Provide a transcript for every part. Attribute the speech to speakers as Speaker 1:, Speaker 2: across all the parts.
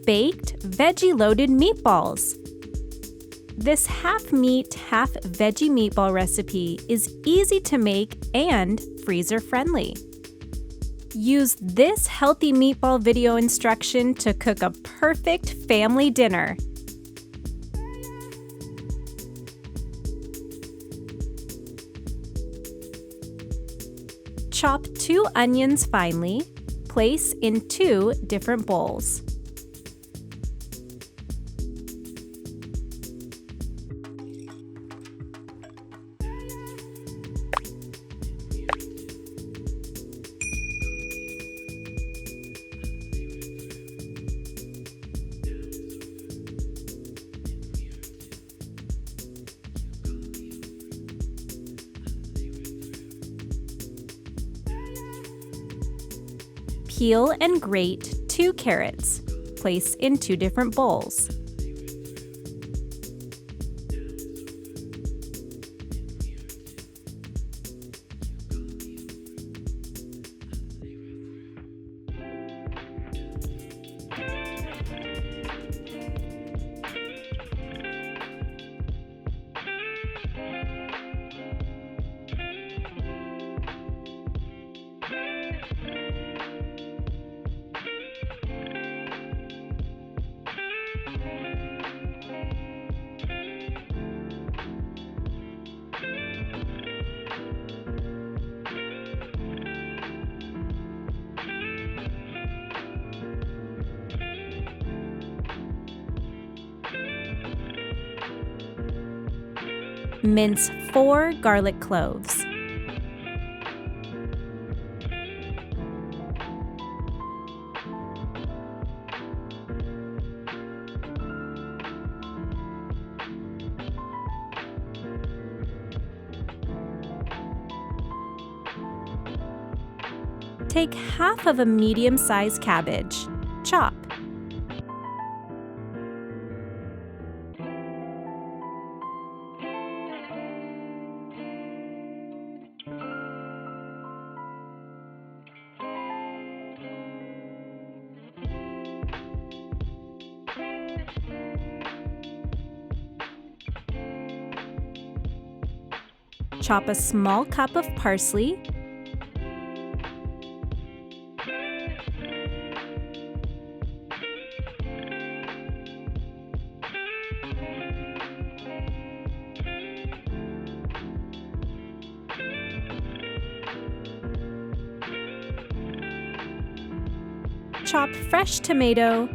Speaker 1: baked, veggie-loaded meatballs. This half-meat, half-veggie meatball recipe is easy to make and freezer-friendly. Use this healthy meatball video instruction to cook a perfect family dinner. Chop 2 onions finely. Place in 2 different bowls. Peel and grate 2 carrots. Place in 2 different bowls. Mince 4 garlic cloves. Take half of a medium-sized cabbage. Chop. Chop a small cup of parsley. Chop fresh tomato.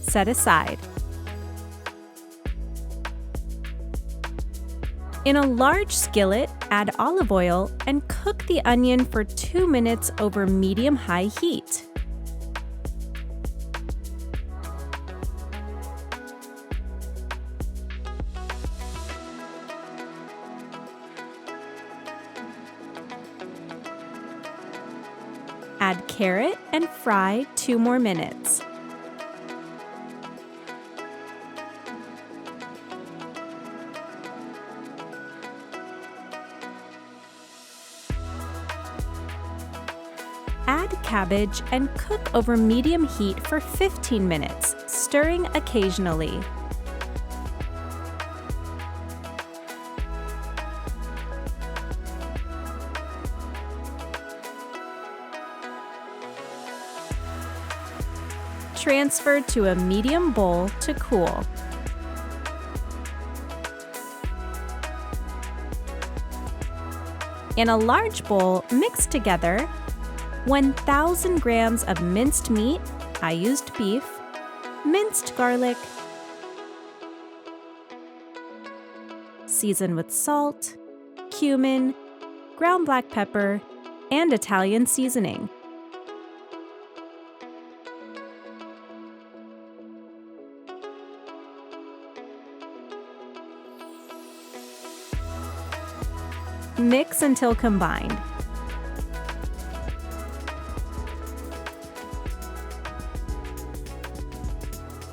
Speaker 1: Set aside. In a large skillet, add olive oil and cook the onion for 2 minutes over medium-high heat. Add carrot and fry 2 more minutes. Add cabbage and cook over medium heat for 15 minutes, stirring occasionally. Transfer to a medium bowl to cool. In a large bowl, mix together 1,000 grams of minced meat, I used beef, minced garlic, season with salt, cumin, ground black pepper, and Italian seasoning. Mix until combined.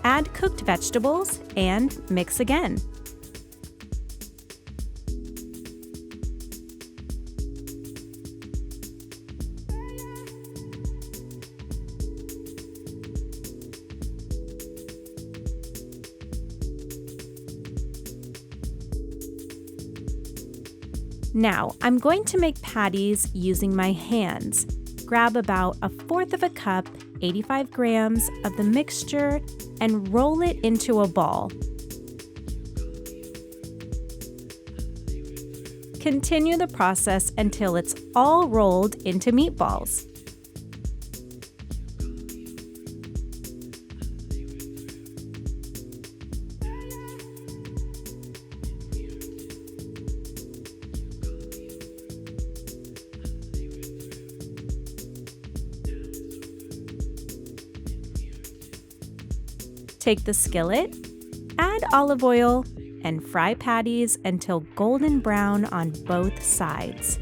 Speaker 1: Add cooked vegetables and mix again. Now, I'm going to make patties using my hands. Grab about 1/4 cup, 85 grams of the mixture, and roll it into a ball. Continue the process until it's all rolled into meatballs. Take the skillet, add olive oil, and fry patties until golden brown on both sides.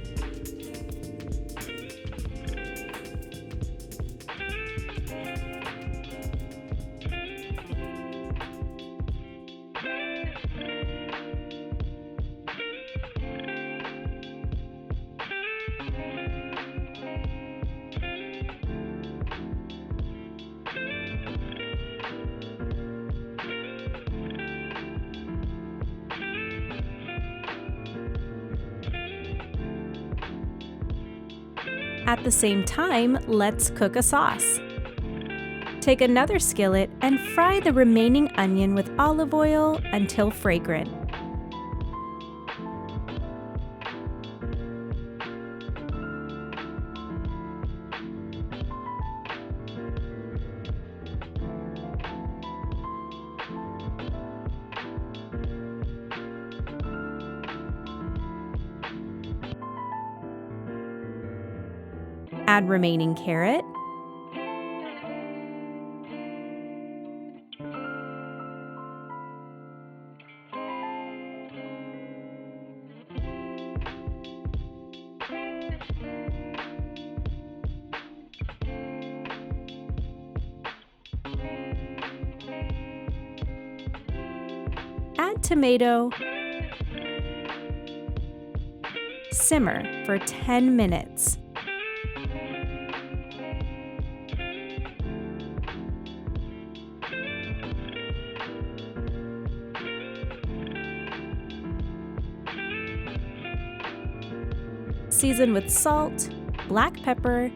Speaker 1: At the same time, let's cook a sauce. Take another skillet and fry the remaining onion with olive oil until fragrant. Add remaining carrot, add tomato, simmer for 10 minutes. Season with salt, black pepper,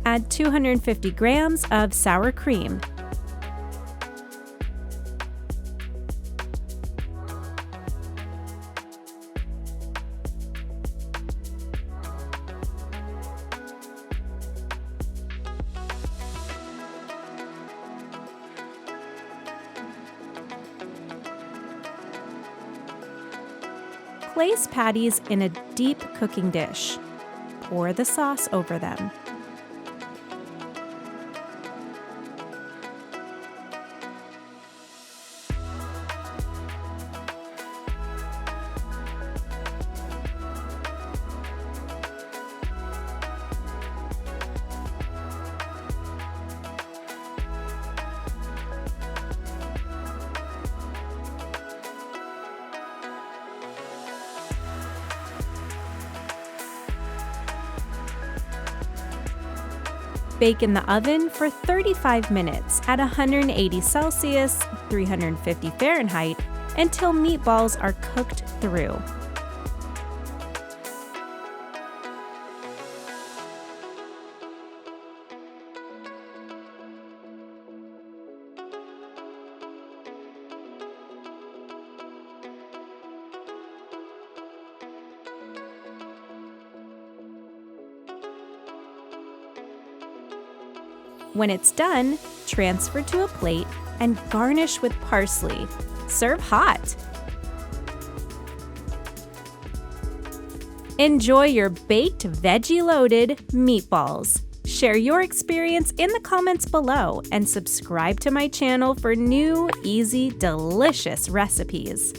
Speaker 1: add 250 grams of sour cream. Place patties in a deep cooking dish. Pour the sauce over them. Bake in the oven for 35 minutes at 180 Celsius, 350 Fahrenheit, until meatballs are cooked through. When it's done, transfer to a plate and garnish with parsley. Serve hot. Enjoy your baked veggie-loaded meatballs. Share your experience in the comments below and subscribe to my channel for new, easy, delicious recipes.